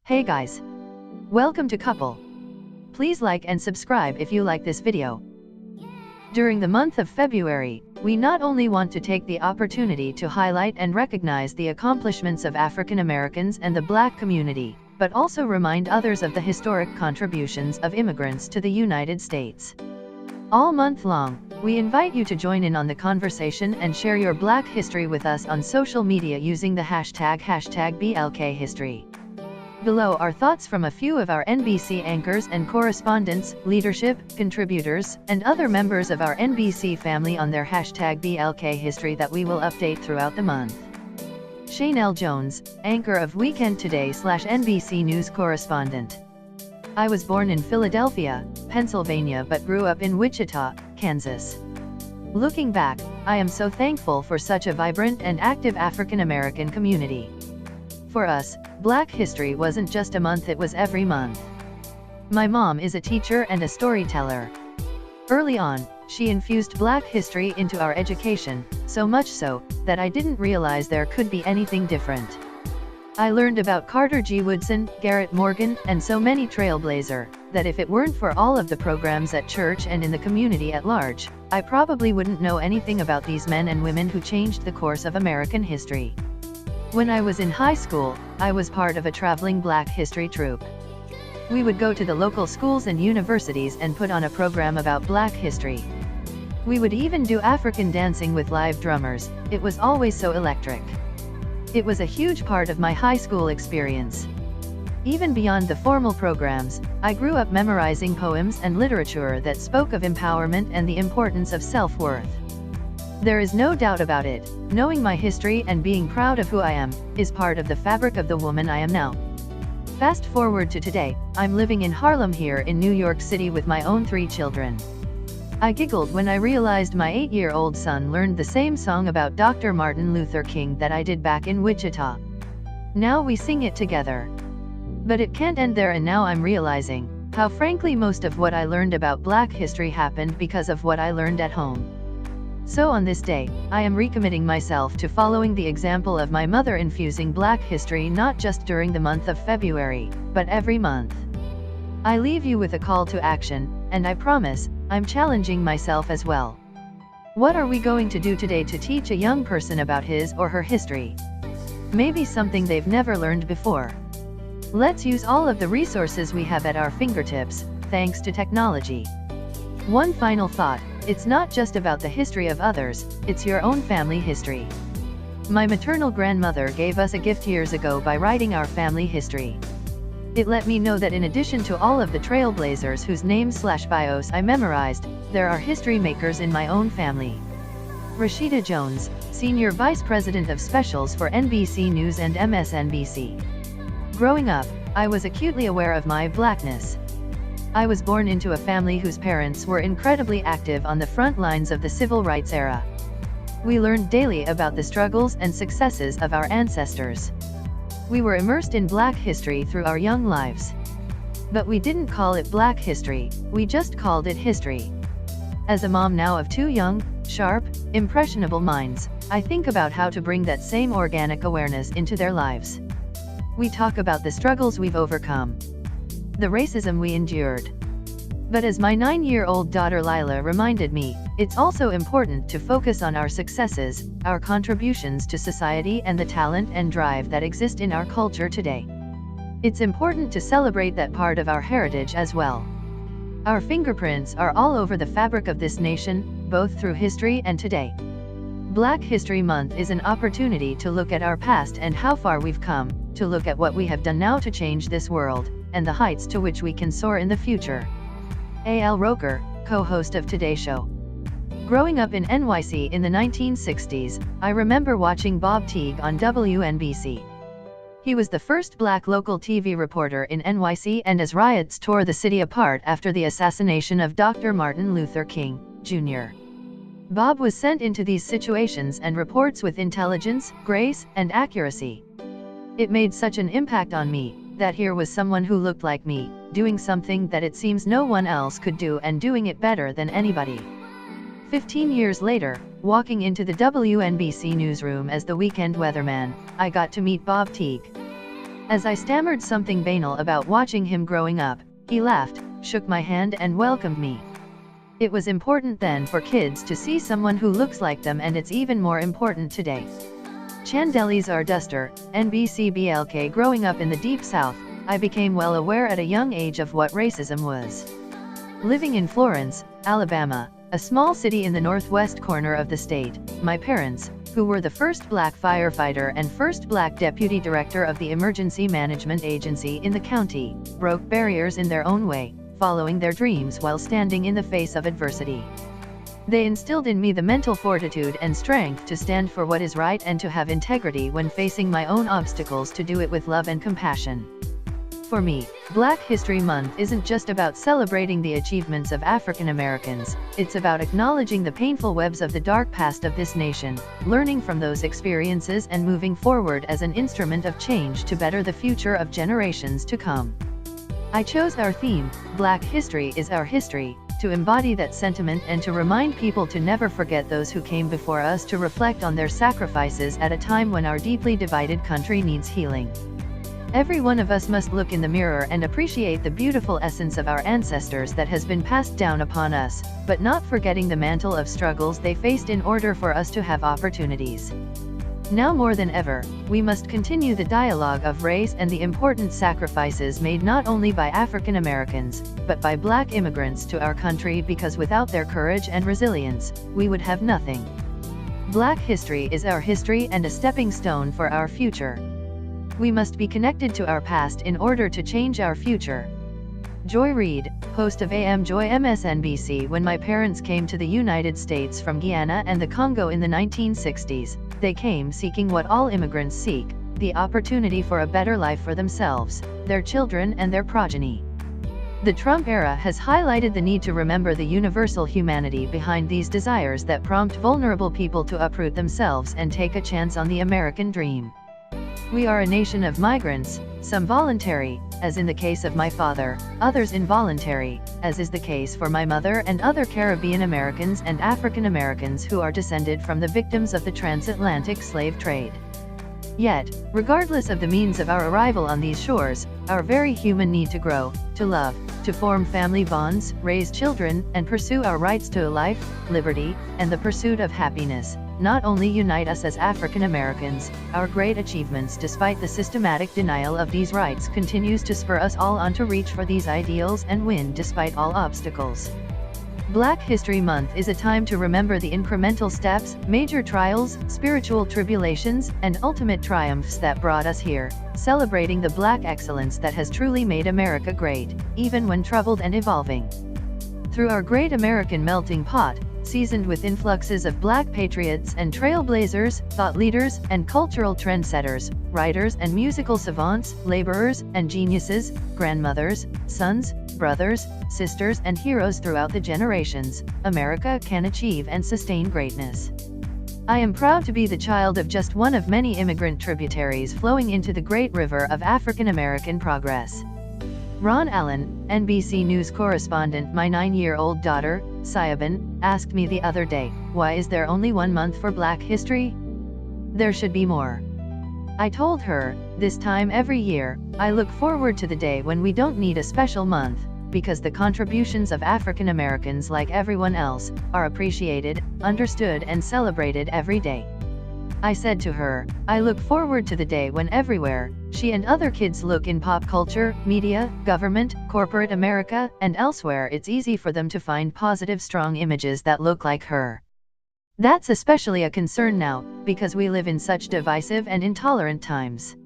Hey guys! Welcome to Cuple. Please like and subscribe if you like this video. During the month of February, we not only want to take the opportunity to highlight and recognize the accomplishments of African Americans and the Black community, but also remind others of the historic contributions of immigrants to the United States. All month long, we invite you to join in on the conversation and share your Black history with us on social media using the hashtag #BLKHistory. Below are thoughts from a few of our NBC anchors and correspondents, leadership, contributors, and other members of our NBC family on their #BLKHistory that we will update throughout the month. Shaynell Jones, anchor of Weekend Today/NBC News correspondent. I was born in Philadelphia, Pennsylvania but grew up in Wichita, Kansas. Looking back, I am so thankful for such a vibrant and active African American community. For us, Black history wasn't just a month, it was every month. My mom is a teacher and a storyteller. Early on, she infused Black history into our education, so much so, that I didn't realize there could be anything different. I learned about Carter G. Woodson, Garrett Morgan, and so many trailblazer, that if it weren't for all of the programs at church and in the community at large, I probably wouldn't know anything about these men and women who changed the course of American history. When I was in high school, I was part of a traveling Black history troupe. We would go to the local schools and universities and put on a program about Black history. We would even do African dancing with live drummers. It was always so electric. It was a huge part of my high school experience. Even beyond the formal programs, I grew up memorizing poems and literature that spoke of empowerment and the importance of self-worth. There is no doubt about it, knowing my history and being proud of who I am, is part of the fabric of the woman I am now. Fast forward to today, I'm living in Harlem here in New York City with my own 3 children. I giggled when I realized my 8-year-old son learned the same song about Dr. Martin Luther King that I did back in Wichita. Now we sing it together. But it can't end there, and now I'm realizing how frankly most of what I learned about Black history happened because of what I learned at home. So on this day, I am recommitting myself to following the example of my mother, infusing Black history not just during the month of February, but every month. I leave you with a call to action, and I promise, I'm challenging myself as well. What are we going to do today to teach a young person about his or her history? Maybe something they've never learned before. Let's use all of the resources we have at our fingertips, thanks to technology. One final thought. It's not just about the history of others, it's your own family history. My maternal grandmother gave us a gift years ago by writing our family history. It let me know that in addition to all of the trailblazers whose names/bios I memorized, there are history makers in my own family. Rashida Jones, Senior Vice President of Specials for NBC News and MSNBC. Growing up, I was acutely aware of my Blackness. I was born into a family whose parents were incredibly active on the front lines of the civil rights era. We learned daily about the struggles and successes of our ancestors. We were immersed in Black history through our young lives. But we didn't call it Black history, we just called it history. As a mom now of 2 young, sharp, impressionable minds, I think about how to bring that same organic awareness into their lives. We talk about the struggles we've overcome, the racism we endured. But as my 9-year-old daughter Lila reminded me, it's also important to focus on our successes, our contributions to society, and the talent and drive that exist in our culture today. It's important to celebrate that part of our heritage as well. Our fingerprints are all over the fabric of this nation, both through history and today. Black History Month is an opportunity to look at our past and how far we've come, to look at what we have done now to change this world, and the heights to which we can soar in the future. A.L. Roker, co-host of Today's Show. Growing up in NYC in the 1960s, I remember watching Bob Teague on WNBC. He was the first Black local TV reporter in NYC, and as riots tore the city apart after the assassination of Dr. Martin Luther King, Jr., Bob was sent into these situations and reports with intelligence, grace, and accuracy. It made such an impact on me, that here was someone who looked like me, doing something that it seems no one else could do and doing it better than anybody. 15 years later, walking into the WNBC newsroom as the weekend weatherman, I got to meet Bob Teague. As I stammered something banal about watching him growing up, he laughed, shook my hand and welcomed me. It was important then for kids to see someone who looks like them, and it's even more important today. Chandeli's our duster, NBCBLK. Growing up in the Deep South, I became well aware at a young age of what racism was. Living in Florence, Alabama, a small city in the northwest corner of the state, my parents, who were the first black firefighter and first black deputy director of the emergency management agency in the county, broke barriers in their own way, following their dreams while standing in the face of adversity. They instilled in me the mental fortitude and strength to stand for what is right and to have integrity when facing my own obstacles, to do it with love and compassion. For me, Black History Month isn't just about celebrating the achievements of African Americans, it's about acknowledging the painful webs of the dark past of this nation, learning from those experiences and moving forward as an instrument of change to better the future of generations to come. I chose our theme, Black History is Our History, to embody that sentiment and to remind people to never forget those who came before us, to reflect on their sacrifices at a time when our deeply divided country needs healing. Every one of us must look in the mirror and appreciate the beautiful essence of our ancestors that has been passed down upon us, but not forgetting the mantle of struggles they faced in order for us to have opportunities. Now more than ever, we must continue the dialogue of race and the important sacrifices made not only by African Americans, but by Black immigrants to our country, because without their courage and resilience, we would have nothing. Black history is our history and a stepping stone for our future. We must be connected to our past in order to change our future. Joy Reid, host of AM Joy MSNBC. When my parents came to the United States from Guyana and the Congo in the 1960s, they came seeking what all immigrants seek, the opportunity for a better life for themselves, their children and their progeny. The Trump era has highlighted the need to remember the universal humanity behind these desires that prompt vulnerable people to uproot themselves and take a chance on the American dream. We are a nation of migrants, some voluntary, as in the case of my father, others involuntary, as is the case for my mother and other Caribbean Americans and African Americans who are descended from the victims of the transatlantic slave trade. Yet, regardless of the means of our arrival on these shores, our very human need to grow, to love, to form family bonds, raise children, and pursue our rights to life, liberty, and the pursuit of happiness, not only unite us as African Americans, our great achievements despite the systematic denial of these rights continues to spur us all on to reach for these ideals and win despite all obstacles. Black History Month is a time to remember the incremental steps, major trials, spiritual tribulations, and ultimate triumphs that brought us here, celebrating the Black excellence that has truly made America great, even when troubled and evolving. Through our great American melting pot, seasoned with influxes of Black patriots and trailblazers, thought leaders, and cultural trendsetters, writers and musical savants, laborers and geniuses, grandmothers, sons, brothers, sisters, and heroes throughout the generations, America can achieve and sustain greatness. I am proud to be the child of just one of many immigrant tributaries flowing into the great river of African American progress. Ron Allen, NBC News correspondent. My 9-year-old daughter, Siobhan, asked me the other day, why is there only 1 month for Black history? There should be more. I told her, this time every year, I look forward to the day when we don't need a special month, because the contributions of African Americans, like everyone else, are appreciated, understood, and celebrated every day. I said to her, I look forward to the day when everywhere, she and other kids look in pop culture, media, government, corporate America, and elsewhere, it's easy for them to find positive, strong images that look like her. That's especially a concern now, because we live in such divisive and intolerant times.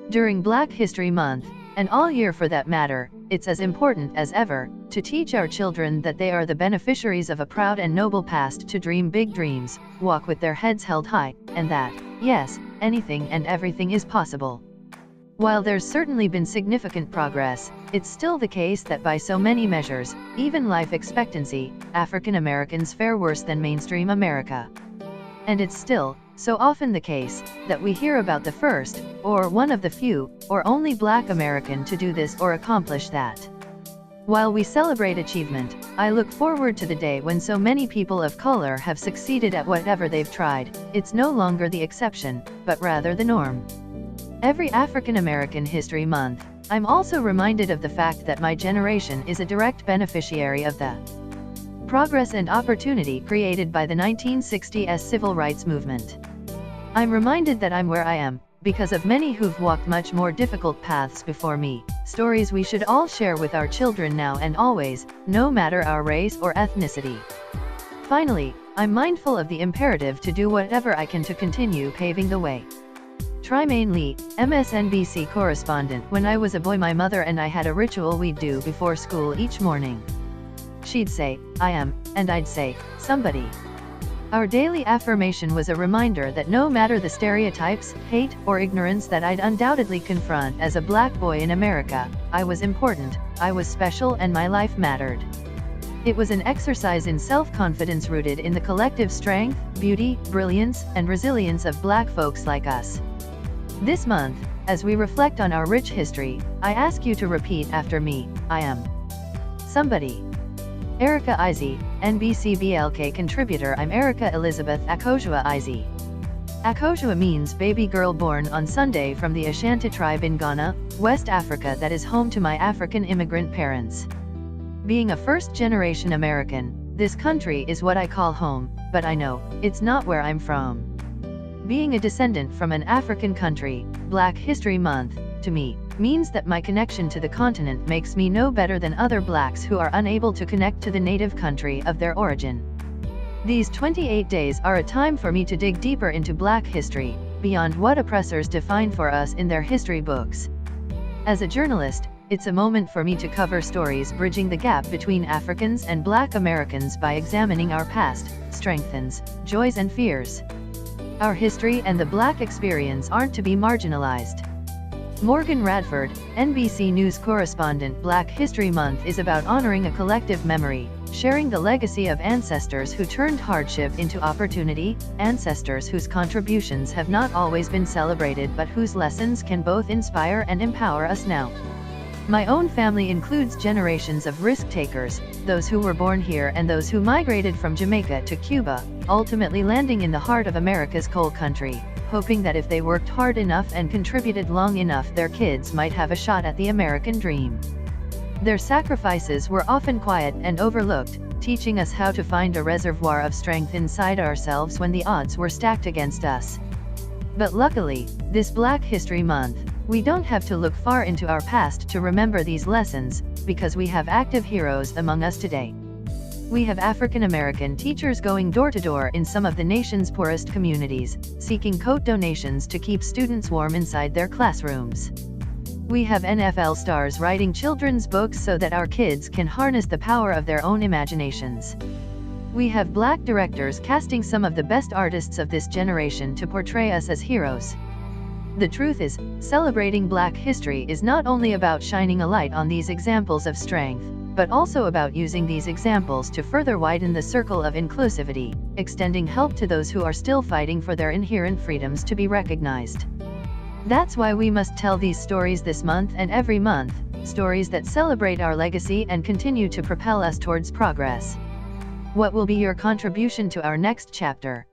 During Black History Month, and all year for that matter, it's as important as ever, to teach our children that they are the beneficiaries of a proud and noble past, to dream big dreams, walk with their heads held high, and that, yes, anything and everything is possible. While there's certainly been significant progress, it's still the case that by so many measures, even life expectancy, African Americans fare worse than mainstream America. And it's still, so often the case, that we hear about the first, or one of the few, or only Black American to do this or accomplish that. While we celebrate achievement, I look forward to the day when so many people of color have succeeded at whatever they've tried. It's no longer the exception, but rather the norm. Every African American History Month, I'm also reminded of the fact that my generation is a direct beneficiary of the progress and opportunity created by the 1960s civil rights movement. I'm reminded that I'm where I am because of many who've walked much more difficult paths before me, stories we should all share with our children now and always, no matter our race or ethnicity. Finally, I'm mindful of the imperative to do whatever I can to continue paving the way. Trymaine Lee, MSNBC correspondent. When I was a boy, my mother and I had a ritual we'd do before school each morning. She'd say, "I am," and I'd say, "somebody." Our daily affirmation was a reminder that no matter the stereotypes, hate, or ignorance that I'd undoubtedly confront as a black boy in America, I was important, I was special, and my life mattered. It was an exercise in self-confidence rooted in the collective strength, beauty, brilliance, and resilience of black folks like us. This month, as we reflect on our rich history, I ask you to repeat after me: I am somebody. Erica Izey, NBC-BLK contributor. I'm Erica Elizabeth Akosua Izey. Akosua means baby girl born on Sunday from the Ashanti tribe in Ghana, West Africa that is home to my African immigrant parents. Being a first-generation American, this country is what I call home, but I know, it's not where I'm from. Being a descendant from an African country, Black History Month, to me, means that my connection to the continent makes me no better than other blacks who are unable to connect to the native country of their origin. These 28 days are a time for me to dig deeper into black history, beyond what oppressors define for us in their history books. As a journalist, it's a moment for me to cover stories bridging the gap between Africans and Black Americans by examining our past, strengths, joys and fears. Our history and the Black experience aren't to be marginalized. Morgan Radford, NBC News correspondent. Black History Month is about honoring a collective memory, sharing the legacy of ancestors who turned hardship into opportunity, ancestors whose contributions have not always been celebrated but whose lessons can both inspire and empower us now. My own family includes generations of risk-takers, those who were born here and those who migrated from Jamaica to Cuba, ultimately landing in the heart of America's coal country, hoping that if they worked hard enough and contributed long enough, their kids might have a shot at the American dream. Their sacrifices were often quiet and overlooked, teaching us how to find a reservoir of strength inside ourselves when the odds were stacked against us. But luckily, this Black History Month, we don't have to look far into our past to remember these lessons, because we have active heroes among us today. We have African American teachers going door to door in some of the nation's poorest communities, seeking coat donations to keep students warm inside their classrooms. We have NFL stars writing children's books so that our kids can harness the power of their own imaginations. We have Black directors casting some of the best artists of this generation to portray us as heroes. The truth is, celebrating Black history is not only about shining a light on these examples of strength, but also about using these examples to further widen the circle of inclusivity, extending help to those who are still fighting for their inherent freedoms to be recognized. That's why we must tell these stories this month and every month, stories that celebrate our legacy and continue to propel us towards progress. What will be your contribution to our next chapter?